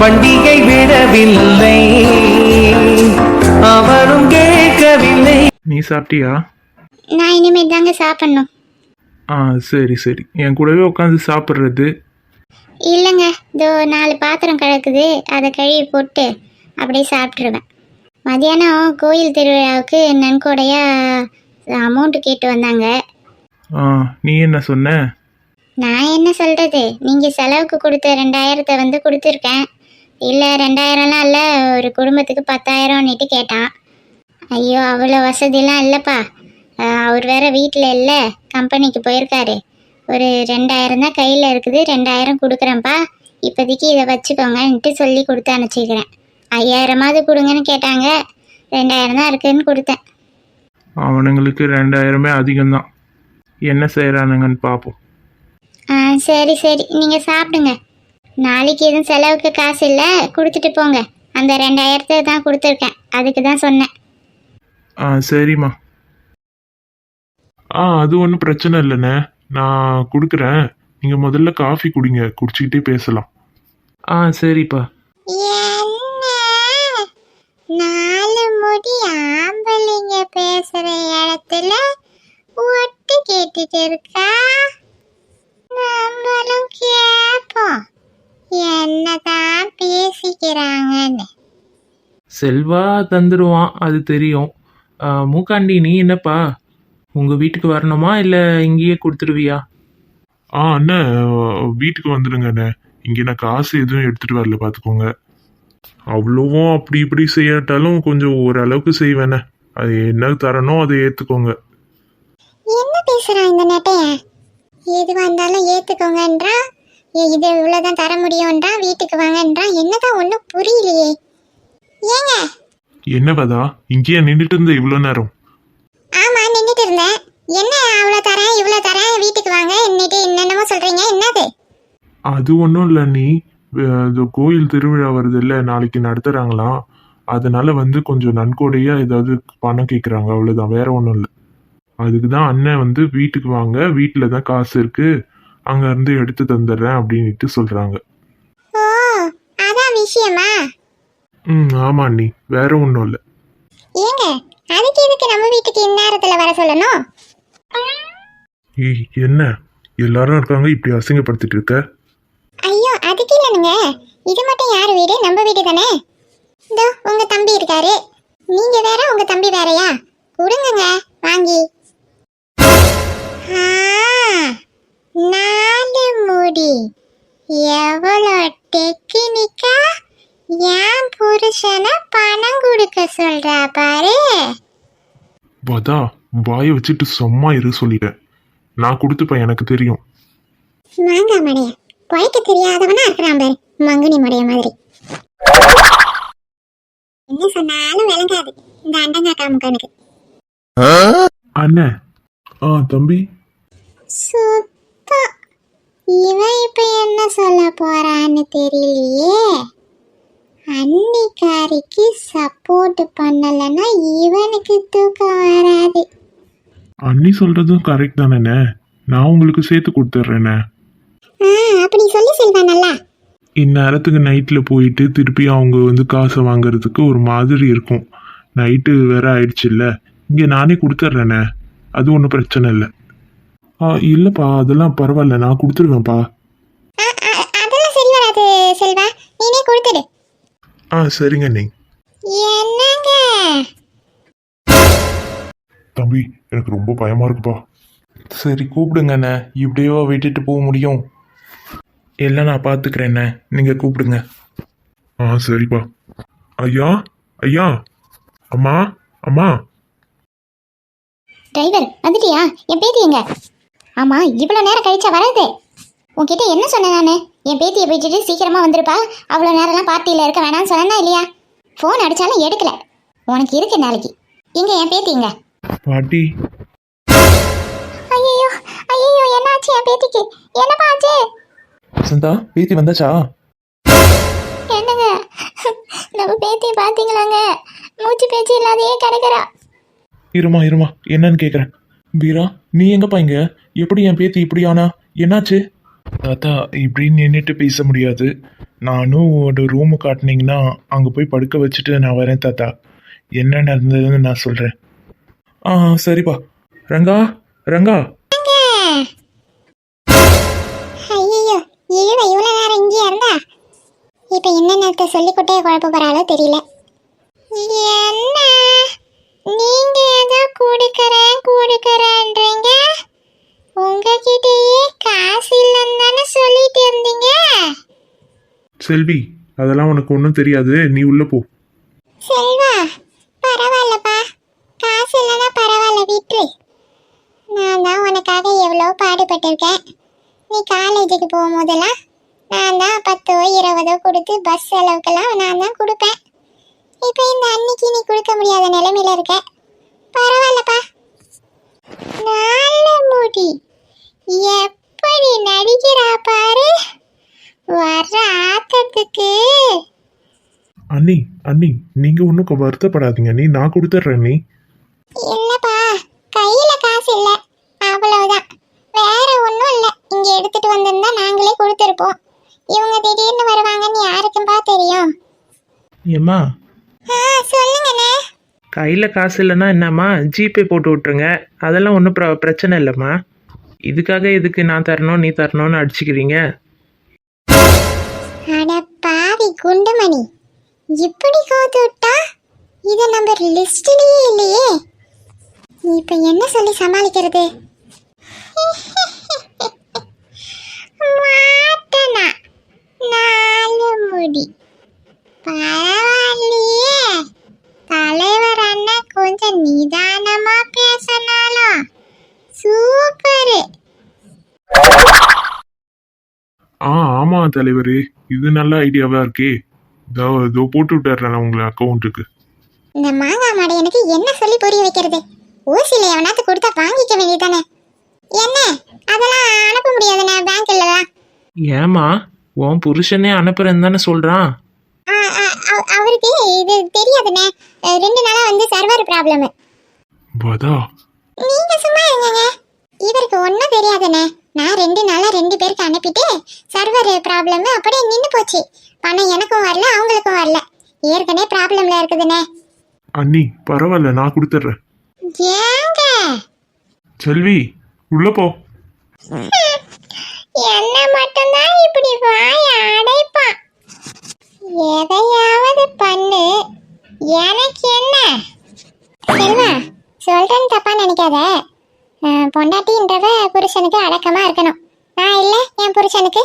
வண்டியை விடவில்லை, அவனும் கேட்கவில்லை. நீ சாப்பிட்டியா? நான் இனிமேல் தாங்க சாப்பிட்ணும். சரி சரி, என் கூடவே உட்காந்து சாப்பிட்றது. இல்லைங்க, இதோ 4 பாத்திரம் கிடக்குது, அதை கழுவி போட்டு அப்படியே சாப்பிட்ருவேன். மதியானம் கோயில் திருவிழாவுக்கு நன்கொடையாக அமௌண்ட்டு கேட்டு வந்தாங்க. நீ என்ன சொன்ன? நான் என்ன சொல்கிறது, நீங்கள் செலவுக்கு கொடுத்த 2000 வந்து கொடுத்துருக்கேன். இல்லை 2000லாம் இல்லை, ஒரு குடும்பத்துக்கு 10,000ன்னுட்டு கேட்டான். ஐயோ அவ்வளோ வசதிலாம் இல்லைப்பா, அவர் வேற வீட்டில் இல்லை, கம்பெனிக்கு போயிருக்காரு. ஒரு 2000 தான் கையில் இருக்குது, 2000 கொடுக்குறேன்ப்பா, இப்போதைக்கு இதை வச்சுக்கோங்கன்ட்டு சொல்லி கொடுத்து அனுப்பிச்சிக்கிறேன். 5000மாவது கொடுங்கன்னு கேட்டாங்க, 2000 தான் இருக்குதுன்னு கொடுத்தேன். அவனுங்களுக்கு 2000மே அதிகம்தான், என்ன செய்கிறானுங்கன்னு பார்ப்போம். சரி சரி, நீங்கள் சாப்பிடுங்க. நாளைக்கு எதுவும் செலவுக்கு காசு இல்லை, கொடுத்துட்டு போங்க. அந்த 2000 தான் கொடுத்துருக்கேன், அதுக்கு தான் சொன்னேன். சரிம்மா. அது ஒன்றும் பிரச்சனை இல்லைண்ணே, நான் கொடுக்குறேன். நீங்கள் முதல்ல காஃபி குடிங்க, குடிச்சிக்கிட்டே பேசலாம். சரிப்பா. நாலு முடி ஆம்பளைங்க பேசுற இடத்துல ஒட்டு கேட்டுட்டு இருக்கா, நம்மளும் கேட்போம் என்னதான் பேசிக்கிறாங்கன்னு. செல்வா தந்துடுவான், அது தெரியும். மூக்காண்டி, நீ என்னப்பா, உங்கள் வீட்டுக்கு வரணுமா இல்லை இங்கேயே கொடுத்துடுவியா? அண்ணே, வீட்டுக்கு வந்துடுங்கண்ணே. இங்கே நான் காசு எதுவும் எடுத்துகிட்டு வரல, பார்த்துக்கோங்க. அவ்வளோவும் அப்படி இப்படி செய்யாட்டாலும் கொஞ்சம் ஓரளவுக்கு செய்வேண்ணே. அது என்ன தரணும் அதை ஏற்றுக்கோங்க. என்ன பேசுகிறான் இந்த நட்டையன்? எது வந்தாலும் ஏற்றுக்கோங்கன்றா, இது இவ்வளோதான் தர முடியும்ன்றா, வீட்டுக்கு வாங்கன்றான். என்னதான் ஒன்றும் புரியலையே. ஏங்க என்ன கதா, இங்கேயே நின்றுட்டு இருந்த இவ்வளோ நேரம்? ஆமா நின்றுட்டு இருந்தேன். என்ன அவ்வளோ தரேன் இவ்வளோ தரேன் வீட்டுக்கு வாங்க என்னட்டு என்னென்னமோ சொல்றீங்க, என்னது? அது ஒன்றும் இல்லை, நீ இது கோயில் திருவிழா வருது இல்லை, நாளைக்கு நடத்துகிறாங்களாம். அதனால வந்து கொஞ்சம் நன்கொடையாக ஏதாவது பணம் கேட்குறாங்க, அவ்வளோதான், வேற ஒன்றும் இல்லை. அதுக்கு தான் அண்ணன் வந்து வீட்டுக்கு வாங்க, வீட்டில் தான் காசு இருக்கு, அங்கேருந்து எடுத்து தந்துடுறேன் அப்படின்ட்டு சொல்கிறாங்க. ஓ அதான் விஷயமா? ஆமா அண்ணி, வேற ஒன்றும் இல்லை. ஏங்க அதுக்கு எதுக்கு நம்ம வீட்டுக்கு இந்நேரத்துல வர சொல்லணும்? என்ன எல்லாரும் இருக்காங்க, இப்படி அசிங்கப்படுத்திட்டு இருக்க? ஐயோ அதுக்கு இல்லைனுங்க, இது மட்டும் யார் வீடு? நம்ம வீடு தானே. இதோ உங்க தம்பி இருக்காரு, நீங்க வேற உங்க தம்பி வேறயா? கொடுங்கங்க வாங்கி. 4 முடி எவ்வளோ டெக்னிக்கா என் புருஷனை பணம் கொடுக்க சொல்றா பாரு. வதா, வாயை வச்சுட்டு சும்மா இரு சொல்லிட்டேன். நான் கொடுத்துப்பேன், எனக்கு தெரியும். மாங்கா மடைய குறைக்க தெரியாதவனா இருக்கிறான் பாரு, மங்குனி மடைய மாதிரி. என்ன சொன்னாலும் விளங்காது இந்த அண்டங்கா காமுக்கனுக்கு. அண்ணே. தம்பி. சுத்தம். இவன் இப்ப என்ன சொல்ல போறான்னு தெரியலையே. அன்னிக்காரிக்கு சப்போர்ட் பண்ணலன்னா இவனுக்கு தூக்கம் வராது. அண்ணி சொல்றதும் கரெக்ட் தானே, நான் உங்களுக்கு சேர்த்து கொடுத்துட்றேனே. அப்படி சொல்லி செல்வானல்லா. இந்நேரத்துக்கு நைட்டில் போயிட்டு திருப்பி அவங்க வந்து காசை வாங்குறதுக்கு ஒரு மாதிரி இருக்கும். நைட்டு வேற ஆயிடுச்சுல்ல, இங்கே நானே கொடுத்துட்றேனே, அது ஒன்றும் பிரச்சனை இல்லை. இல்லைப்பா, அதெல்லாம் பரவாயில்ல, நான் கொடுத்துருவேன்ப்பா. அதெல்லாம் சரி வராது செல்வா, நீனே கொடுத்துடு. சரிங்க நீ. என்னங்க தம்பி, எனக்கு ரொம்ப பயமா இருக்குப்பா. சரி கூப்பிடுங்கண்ணே, இப்படியோ விட்டுட்டு போக முடியும்? எல்லாம் நான் பார்த்துக்கிறேண்ணே, நீங்கள் கூப்பிடுங்க. சரிப்பா. ஐயா, ஐயா, அம்மா, அம்மா. டிரைவர் வந்துட்டியா? என் பேத்தி எங்க? ஆமா இவ்வளோ நேரம் கழிச்சா வராது. உன்கிட்ட என்ன சொன்னேன் நான்? என் பேத்தியை போயிட்டு சீக்கிரமா வந்துருப்பா, அவ்வளோ நேரம்லாம் பார்ட்டியில் இருக்க வேணாம்னு சொன்னா இல்லையா? ஃபோன் அடிச்சாலும் எடுக்கல. உனக்கு இருக்கு நாளைக்கு. இங்க என் பேத்தி இங்க. பாட்டி. ஐயோ ஐயோ, என்னாச்சு என் பேத்திக்கு? என்னப்பா ஆச்சு? வசந்தா, பேத்தி வந்தாச்சா? என்னங்க நம்ம பேத்தியை பார்த்தீங்களாங்க? மூச்சு பேச்சு இல்லாதையே கிடைக்கிறா. இருமா இருமா, என்னன்னு கேட்குறேன். வீரா, நீ எங்கப்பா இங்க? எப்படி என் பேத்தி இப்படி ஆனா? என்னாச்சு? தாத்தா இப்படி நின்றுட்டு பேச முடியாது. நானும் ஒரு ரூமு காட்டினீங்கன்னா அங்கே போய் படுக்க வச்சுட்டு நான் வரேன் தாத்தா. என்ன நடந்ததுன்னு நான் சொல்கிறேன். சரிப்பா. ரங்கா ரங்கா. ஐயோ இழுவ இவ்வளோ நேரம் இங்கேயா இருந்தா இப்போ என்னென்னத்தை சொல்லிக்கிட்டே குழப்ப போறாளோ தெரியல. என்ன நீங்க ஏதோ கொடுக்கறேன்றீங்க, உங்ககிட்டயே காசு இல்லைன்னு தானே சொல்லிட்டு இருந்தீங்க. செல்வி, அதெல்லாம் உனக்கு ஒன்றும் தெரியாது, நீ உள்ள போ. செல்வா பரவாயில்லப்பா, காசு இல்லைன்னா பரவாயில்ல விட்டுரு. நான் தான் உனக்காக எவ்வளோ பாடுபட்டிருக்கேன். நீ காலேஜுக்கு போகும்போதெல்லாம் நான் தான் 10 20 கொடுத்து பஸ் செலவுக்கெல்லாம் நான் தான் கொடுப்பேன். இப்போ இந்த அன்னைக்கு நீ கொடுக்க முடியாத நிலைமையில இருக்க. பரவாயில்லப்பா. நல்ல முடி எப்படி நடிக்கிறா பாரு வர்ற ஆத்தத்துக்கு. அண்ணி அண்ணி, நீங்க ஒன்றும் வருத்தப்படாதீங்க, நீ நான் கொடுத்துட்றேன். நீ இல்லப்பா, கையில காசு இல்ல, அவ்வளவுதான். வேற ஒண்ணும் இல்ல. இங்க எடுத்துட்டு வந்திருந்தா நாங்களே கொடுத்துருப்போம். இவங்க திடீர்னு வருவாங்கன்னு யாருக்கும்பா தெரியும். ஏம்மா, சொல்லுங்கண்ணே. கையில் காசு இல்லைன்னா என்னம்மா, ஜிபே போட்டு விட்ருங்க, அதெல்லாம் ஒன்றும் பிரச்சனை இல்லைம்மா. இதுக்காக எதுக்கு நான் தரணும் நீ தரணும்னு அடிச்சுக்கிறீங்க? அட பாவி குண்டுமணி, இப்படி கோத்து விட்டா இத நம்ம லிஸ்ட்லயே இல்லையே. இப்ப என்ன சொல்லி சமாளிக்கிறது? மாட்டனா நாலு முடி பரவாயில்லையே. தலைவர் அண்ணன் கொஞ்சம் நிதானமா பேசினாலும் சூப்பரு. ஆமாம் தலைவரே, இது நல்ல ஐடியாவாக இருக்கே. இதோ போட்டு விட்டுறேன் உங்களை அக்கௌண்ட்டுக்கு. இந்த மாங்காய் மாடை எனக்கு என்ன சொல்லி புரிய வைக்கிறது? ஊசியில எவனாத்து கொடுத்தா வாங்கிக்க வேண்டியதானே. என்ன அதெல்லாம் அனுப்ப முடியாதுண்ணே, பேங்க் இல்லதான். ஏமா, உன் புருஷனே அனுப்புறேன்னு தானே சொல்கிறான். அவருக்கு இது தெரியாதுண்ணே. 2 நாளா வந்து சர்வர் ப்ராப்ளம். வதா, நீங்க சும்மா இருங்க. இவருக்கு ஒன்றும் தெரியாதுண்ணே. நான் 2 நாளா 2 பேருக்கு அனுப்பிட்டு சர்வர் ப்ராப்ளம் அப்படியே நின்று போச்சு. பணம் எனக்கும் வரல, அவங்களுக்கும் வரல. ஏற்கனவே ப்ராப்ளம்ல இருக்குதுண்ணே. அண்ணி பரவாயில்ல, நான் கொடுத்துட்றேன். ஏங்க செல்வி, உள்ள போ. என்ன மட்டும்தான் இப்படி வாய அடைப்பான். எதையாவது பண்ணு, எனக்கு என்ன. செல்வா, சொல்றேன்னு தப்பா நினைக்காத. பொண்டாட்டின்றவ புருஷனுக்கு அடக்கமா இருக்கணும். நான் இல்ல என் புருஷனுக்கு